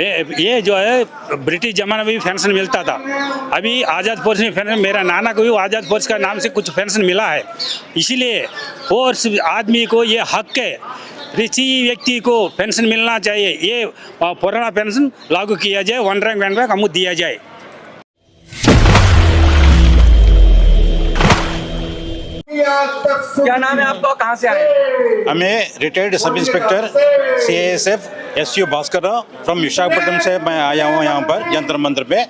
ये जो है ब्रिटिश जमाना में भी पेंशन मिलता था, अभी आज़ाद फोर्स में पेंशन, मेरा नाना को भी आज़ाद फोर्स का नाम से कुछ पेंशन मिला है। इसीलिए फोर्स आदमी को ये हक है, किसी व्यक्ति को पेंशन मिलना चाहिए। ये पुराना पेंशन लागू किया जाए, 1 रैंक 1 रैंक हमको दिया जाए। क्या नाम है आपका, कहाँ से आए? हमें retired sub inspector CASF SU Bhaskar from Visakhapatnam से मैं आया हूँ यहाँ पर जंतर मंतर पे।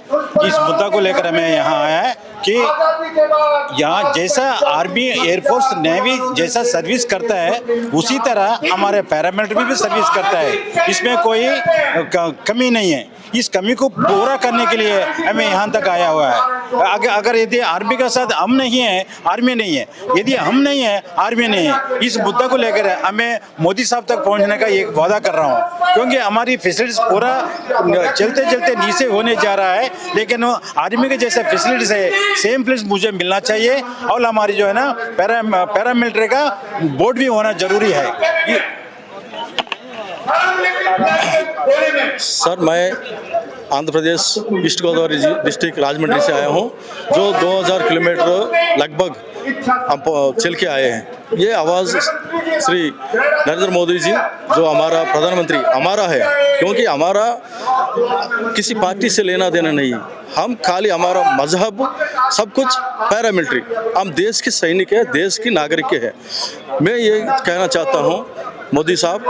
इस मुद्दा को लेकर हमें यहाँ आया है कि यहाँ जैसा आर्मी, एयरफोर्स, नेवी जैसा सर्विस करता है उसी तरह हमारे पैरामिलिट्री भी सर्विस करता है, इसमें कोई कमी नहीं है। इस कमी को पूरा करने के लिए हमें यहाँ तक आया हुआ है। अगर यदि आर्मी के साथ हम नहीं है, आर्मी नहीं है, यदि हम नहीं है, आर्मी नहीं है, इस मुद्दा को लेकर हमें मोदी साहब तक पहुँचने का एक वादा कर रहा हूँ, क्योंकि हमारी फैसिलिटीज पूरा चलते चलते नीचे होने जा रहा है। लेकिन आर्मी के जैसे फैसिलिटीज है, सेम प्लेस मुझे मिलना चाहिए। और हमारी जो है ना पैरामिलिट्री का बोर्ड भी होना जरूरी है। सर, मैं आंध्र प्रदेश ईस्ट गोदावरी डिस्ट्रिक्ट राजमंड्री से आया हूँ, जो 2000 किलोमीटर लगभग हम चल के आए हैं। ये आवाज़ श्री नरेंद्र मोदी जी, जो हमारा प्रधानमंत्री हमारा है, क्योंकि हमारा किसी पार्टी से लेना देना नहीं, हम खाली हमारा मजहब सब कुछ पैरामिलिट्री, हम देश के सैनिक है, देश की नागरिक है। मैं ये कहना चाहता हूँ मोदी साहब,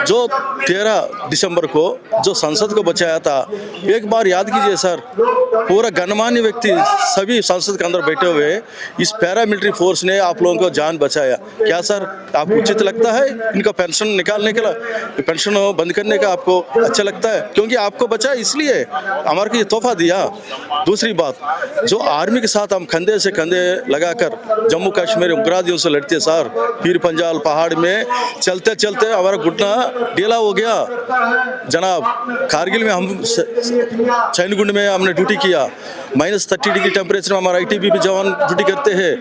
जो 13 दिसंबर को जो संसद को बचाया था, एक बार याद कीजिए सर, पूरा गणमान्य व्यक्ति सभी संसद के अंदर बैठे हुए, इस पैरामिलिट्री फोर्स ने आप लोगों को जान बचाया। क्या सर आपको उचित लगता है इनका पेंशन निकालने के लिए, पेंशन बंद करने का आपको अच्छा लगता है? क्योंकि आपको बचाया इसलिए हमारे को ये तोहफा दिया। दूसरी बात, जो आर्मी के साथ हम कंधे से कंधे लगाकर जम्मू कश्मीर उग्रवादियों से लड़ते सर, पीर पंजाल पहाड़ में चलते चलते हमारा घुटना ढीला हो गया। जनाब, कारगिल में हम सैनिकुंड में हमने ड्यूटी किया, -30 डिग्री टेम्परेचर में हमारा ITBP जवान ड्यूटी करते हैं,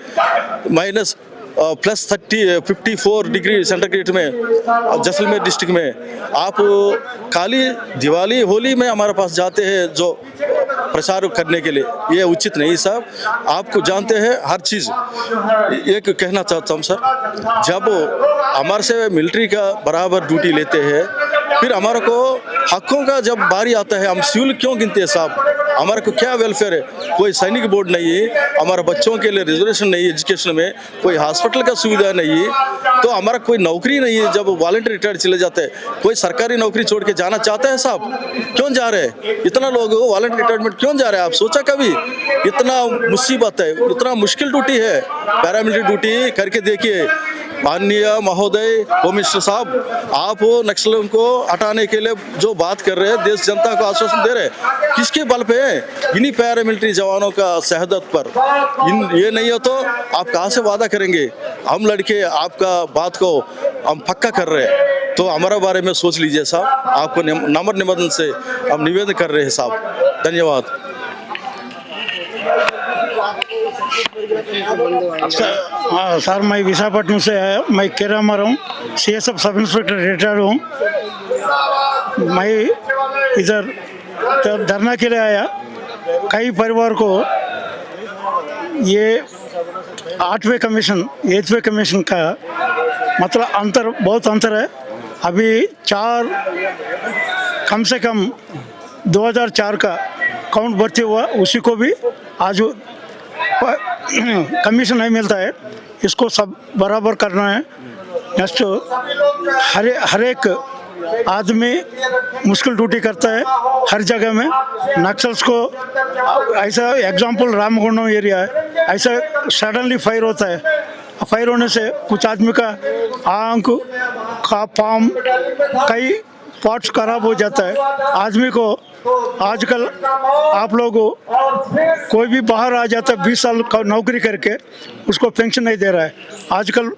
+54 डिग्री सेंटीग्रेड में जैसलमेर डिस्ट्रिक्ट में। आप खाली दिवाली होली में हमारे पास जाते हैं जो प्रचार करने के लिए, ये उचित नहीं साहब। आपको जानते हैं हर चीज़। एक कहना चाहता हूँ सर, जब हमारे से मिलिट्री का बराबर ड्यूटी लेते हैं, फिर हमारे को हकों का जब बारी आता है, हम सिविल क्यों गिनते हैं साहब? हमारे को क्या वेलफेयर है? कोई सैनिक बोर्ड नहीं है, हमारे बच्चों के लिए रिजर्वेशन नहीं है, एजुकेशन में कोई हॉस्पिटल का सुविधा नहीं है, तो हमारा कोई नौकरी नहीं है। जब वॉलंटियर रिटायर्ड चले जाते हैं, कोई सरकारी नौकरी छोड़ के जाना चाहते हैं साहब? क्यों जा रहे हैं? इतना लोग वॉलंटियर रिटायरमेंट क्यों जा रहे हैं? आप सोचा कभी? इतना मुसीबत है, इतना मुश्किल ड्यूटी है, पैरामिलिट्री ड्यूटी करके देखिए। माननीय महोदय होम मिनिस्टर साहब, आप नक्सलियों को हटाने के लिए जो बात कर रहे हैं, देश जनता को आश्वासन दे रहे हैं, किसके बल पे है? इन्हीं पैरामिलिट्री जवानों का शहादत पर। ये नहीं हो तो आप कहाँ से वादा करेंगे? हम लड़के आपका बात को हम पक्का कर रहे हैं, तो हमारा बारे में सोच लीजिए साहब। आपको नम्र निवेदन से हम निवेदन कर रहे हैं साहब। धन्यवाद। सर, मैं विशाखापट्टनम से आया, मैं केरामर हूँ, CSF सब इंस्पेक्टर रिटायर्ड हूँ। मैं इधर धरना के लिए आया। कई परिवार को ये 8वें कमीशन 8वें कमीशन का मतलब बहुत अंतर है। अभी कम से कम 2004 का काउंट भर्ती हुआ, उसी को भी आज कमीशन नहीं मिलता है। इसको सब बराबर करना है। नेक्स्ट, हर एक आदमी मुश्किल ड्यूटी करता है हर जगह में। नक्सल्स को ऐसा एग्जाम्पल रामगुंडम एरिया है, ऐसा सडनली फायर होता है। फायर होने से कुछ आदमी का आंख का पाम कई पार्ट्स खराब हो जाता है। आदमी को आजकल आप लोगों कोई भी बाहर आ जाता है 20 साल का नौकरी करके, उसको पेंशन नहीं दे रहा है। आजकल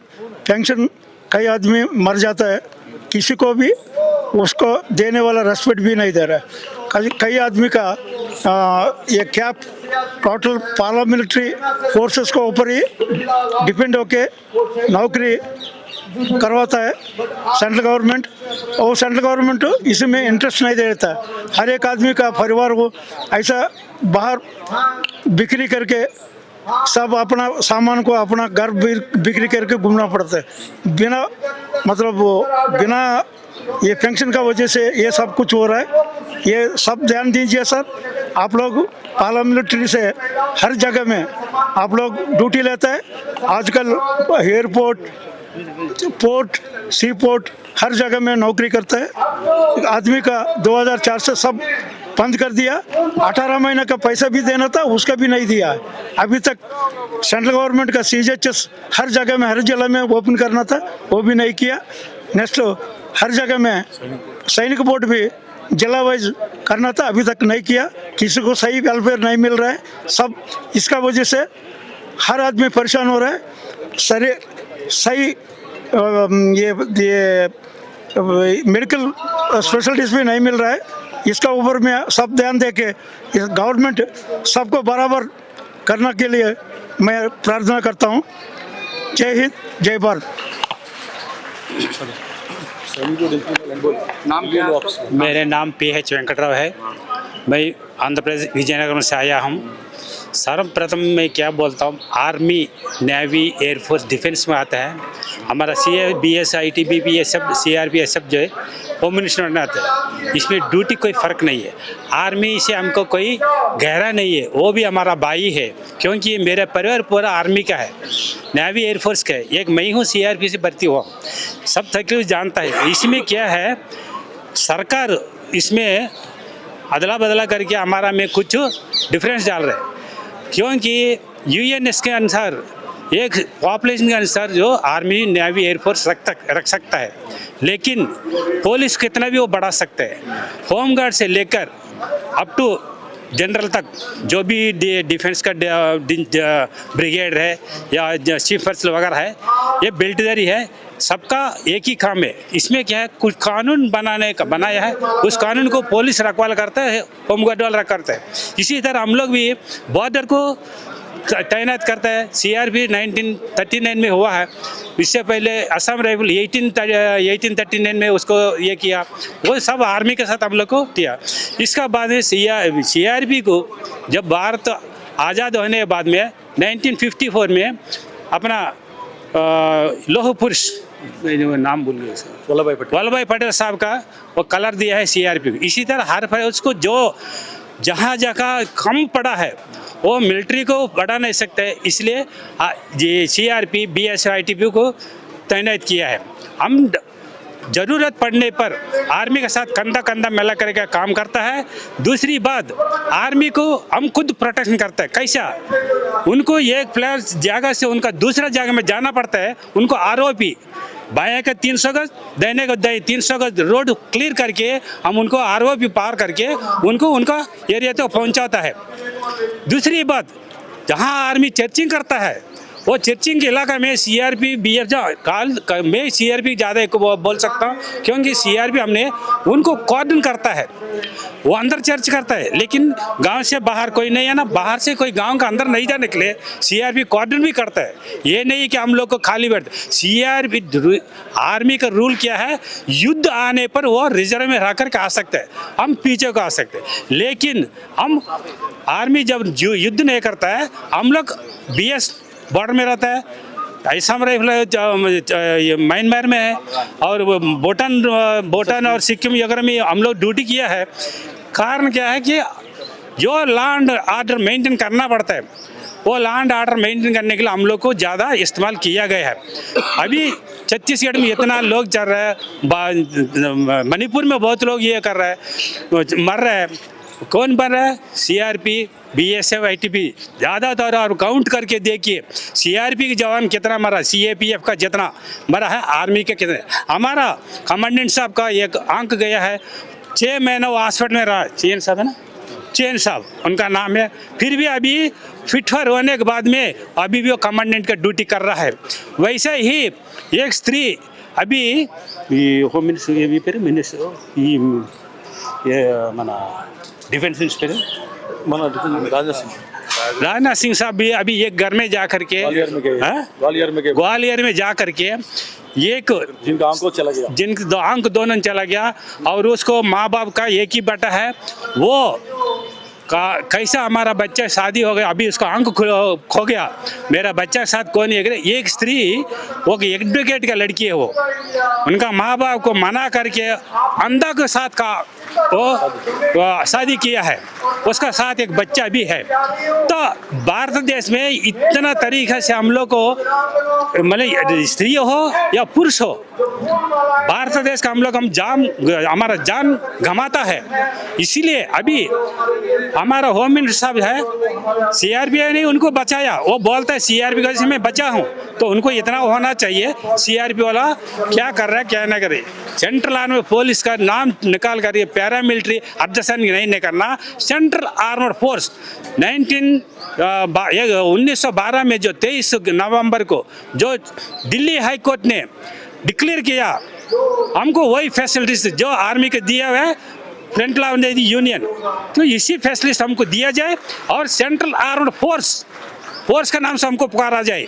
पेंशन कई आदमी मर जाता है, किसी को भी उसको देने वाला रेस्पेक्ट भी नहीं दे रहा है। कई आदमी का ये कैप टोटल पैरामिलिट्री फोर्सेस के ऊपर ही डिपेंड होके नौकरी करवाता है सेंट्रल गवर्नमेंट, और सेंट्रल गवर्नमेंट इसमें इंटरेस्ट नहीं देता है। हर एक आदमी का परिवार को ऐसा बाहर बिक्री करके सब अपना सामान को अपना घर बिक्री करके घूमना पड़ता है बिना मतलब बिना ये पेंशन का वजह से ये सब कुछ हो रहा है। ये सब ध्यान दीजिए सर, आप लोग पार्लियामेंट्री से हर जगह में आप लोग ड्यूटी लेते हैं। आजकल एयरपोर्ट, पोर्ट, सी पोर्ट हर जगह में नौकरी करता है। आदमी का 2004 से सब बंद कर दिया। 18 महीने का पैसा भी देना था, उसका भी नहीं दिया। अभी तक सेंट्रल गवर्नमेंट का CGHS हर जगह में हर जिला में ओपन करना था, वो भी नहीं किया। नेक्स्ट हर जगह में सैनिक बोर्ड भी जिला वाइज करना था, अभी तक नहीं किया। किसी को सही वेलफेयर नहीं मिल रहा है। सब इसका वजह से हर आदमी परेशान हो रहा है। सही ये मेडिकल स्पेशलिटीज भी नहीं मिल रहा है। इसका ऊपर में सब ध्यान दे के गवर्नमेंट सबको बराबर करने के लिए मैं प्रार्थना करता हूँ। जय हिंद, जय भारत। नाम क्या? मेरे नाम PH वेंकटराव है। मैं आंध्र प्रदेश विजयनगर से आया हूँ। सर्वप्रथम मैं क्या बोलता हूँ, आर्मी, नेवी, एयरफोर्स, डिफेंस में आता है। हमारा CBS, ITBP ये सब CRP ये सब जो है होम मिनिस्टर में आता है। इसमें ड्यूटी कोई फ़र्क नहीं है। आर्मी से हमको कोई गहरा नहीं है, वो भी हमारा भाई है, क्योंकि मेरा परिवार पूरा आर्मी का है, नेवी एयरफोर्स का है। एक मैं हूँ CRP से भर्ती हुआ, सब तकलीफ जानता है। इसमें क्या है, सरकार इसमें अदला बदला करके हमारा में कुछ डिफरेंस डाल रहे हैं, क्योंकि UNS के अनुसार एक पॉपुलेशन के अनुसार जो आर्मी, नेवी, एयरफोर्स रख सकता है, लेकिन पुलिस कितना भी वो बढ़ा सकते हैं। होम गार्ड से लेकर अप टू जनरल तक जो भी डिफेंस का ब्रिगेड है या चीफ पर्सन वगैरह है, ये मिलिट्री है, सबका एक ही काम है। इसमें क्या है, कुछ कानून बनाया है, उस कानून को पुलिस रखवाला करता है, होम गार्ड वाला करता है। इसी तरह हम लोग भी बॉर्डर को तैनात करता है। CRP 1939 में हुआ है। इससे पहले असम राइफल 1839 में उसको ये किया, वो सब आर्मी के साथ हम लोग को किया। इसका बाद में CRP को जब भारत आज़ाद होने के बाद में 1954 में अपना लौह पुरुष, नाम भूल गया, वल्लभ भाई पटेल साहब का वो कलर दिया है CRP को। इसी तरह हर उसको जो जहाँ जगह कम पड़ा है वो मिलिट्री को बढ़ा नहीं सकता है, इसलिए CRP, BSF, ITBP को तैनात किया है। हम ज़रूरत पड़ने पर आर्मी के साथ कंधा कंधा मिला करके काम करता है। दूसरी बात, आर्मी को हम खुद प्रोटेक्शन करता है। कैसा, उनको एक प्लेस जगह से उनका दूसरा जगह में जाना पड़ता है, उनको ROP बाएं का 300 गज, दाहिने का 300 गज रोड क्लियर करके हम उनको ROP पार करके उनको उनका एरिया तक पहुंचाता है। दूसरी बात, जहां आर्मी चर्चिंग करता है, वो चर्चिंग के इलाका में CRP, BSF मैं CRP ज़्यादा बोल सकता हूँ, क्योंकि CRP हमने उनको कोऑर्डिनेट करता है, वो अंदर चर्च करता है। लेकिन गांव से बाहर कोई नहीं है ना, बाहर से कोई गांव का अंदर नहीं जाने के लिए CRP कोऑर्डिनेट भी करता है। ये नहीं कि हम लोग को खाली बैठ, CRP आर्मी का रूल क्या है, युद्ध आने पर वो रिजर्व में रह करके आ सकते हैं, हम पीछे को आ सकते हैं। लेकिन हम आर्मी जब युद्ध नहीं करता है, हम लोग BS बॉर्डर में रहता है, असम राइफल म्यांमार में है, और भूटान और सिक्किम वगैरह में हम लोग ड्यूटी किया है। कारण क्या है कि जो लैंड ऑर्डर मेंटेन करना पड़ता है, वो लैंड ऑर्डर मेंटेन करने के लिए हम लोग को ज़्यादा इस्तेमाल किया गया है। अभी छत्तीसगढ़ में इतना लोग चल रहा है, मणिपुर में बहुत लोग ये कर रहा है, मर रहा है। कौन बन रहा है? CRP, BSF, ITBP। ज़्यादातर और काउंट करके देखिए, CRP के जवान कितना मरा, CAPF का जितना मरा है, आर्मी के कितने। हमारा कमांडेंट साहब का एक अंक गया है, 6 महीना वो हॉस्पिटल में रहा, चैन साहब है ना, चैन साहब उनका नाम है। फिर भी अभी फिटफर होने के बाद में अभी भी वो कमांडेंट का ड्यूटी कर रहा है। वैसे ही एक स्त्री अभी होम मिनिस्टर मना डिफेंस मिनिस्टर राजनाथ सिंह साहब भी अभी एक घर में जा करके, ग्वालियर में जा करके एक जिनका आंख को चला गया। जिनके दो आंख दोनों चला गया, और उसको माँ बाप का एक ही बेटा है, वो कैसा हमारा बच्चा शादी हो गया, अभी उसका आंख खो गया, मेरा बच्चा के साथ कौन है। एक स्त्री, वो एडवोकेट का लड़की है, वो उनका माँ बाप को मना करके अंधा के साथ का वो शादी किया है, उसका साथ एक बच्चा भी है। तो भारत देश में इतना तरीका से हम लोग को, मतलब स्त्री हो या पुरुष हो, भारत देश का हमारा जान गंवाता है। इसीलिए अभी हमारा होम मिनिस्टर साहब है, सीआरपीएफ ने उनको बचाया, वो बोलता है सीआरपी का मैं बचा हूँ, तो उनको इतना होना चाहिए सीआरपी वाला क्या कर रहा है क्या ना करे। सेंट्रल आर्मी पुलिस का नाम निकाल कर ये पैरामिलिट्री अर्धसैनिक नहीं करना, सेंट्रल आर्मड फोर्स 1912 में जो 23 नवंबर को जो दिल्ली हाई कोर्ट ने डिक्लेयर किया, हमको वही फैसिलिटीज जो आर्मी के दिया हुआ है फ्रंट लाइन यूनियन, तो इसी फैसिलिटीज हमको दिया जाए और सेंट्रल आर्मड फोर्स का नाम से हमको पुकारा जाए।